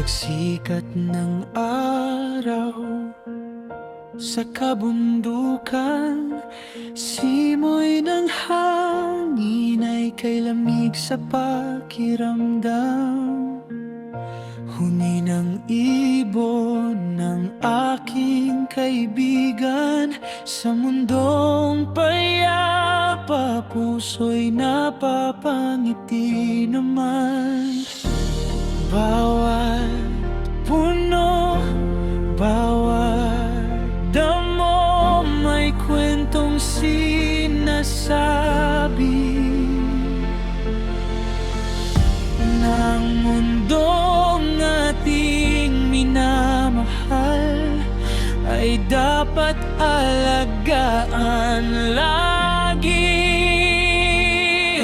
pagsikat ng araw sa kabundukan, simoy ng hangin ay kay lamig sa pakiramdam. Huni ng ibon ng aking kaibigan, sa mundong payapa puso'y napapangiti naman. Bawat puno, bawat damo may kwentong sinasabi ng mundong ating minamahal ay dapat alagaan lagi.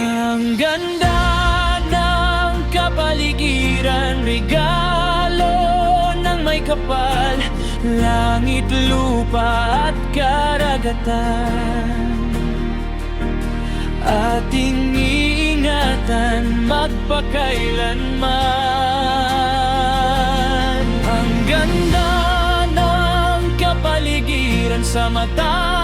Ang ganda ng kapaligiran, regalo ng may kapal, langit, lupa at karagatan. Ating iingatan magpakailanman. Ang ganda ng kapaligiran sa mata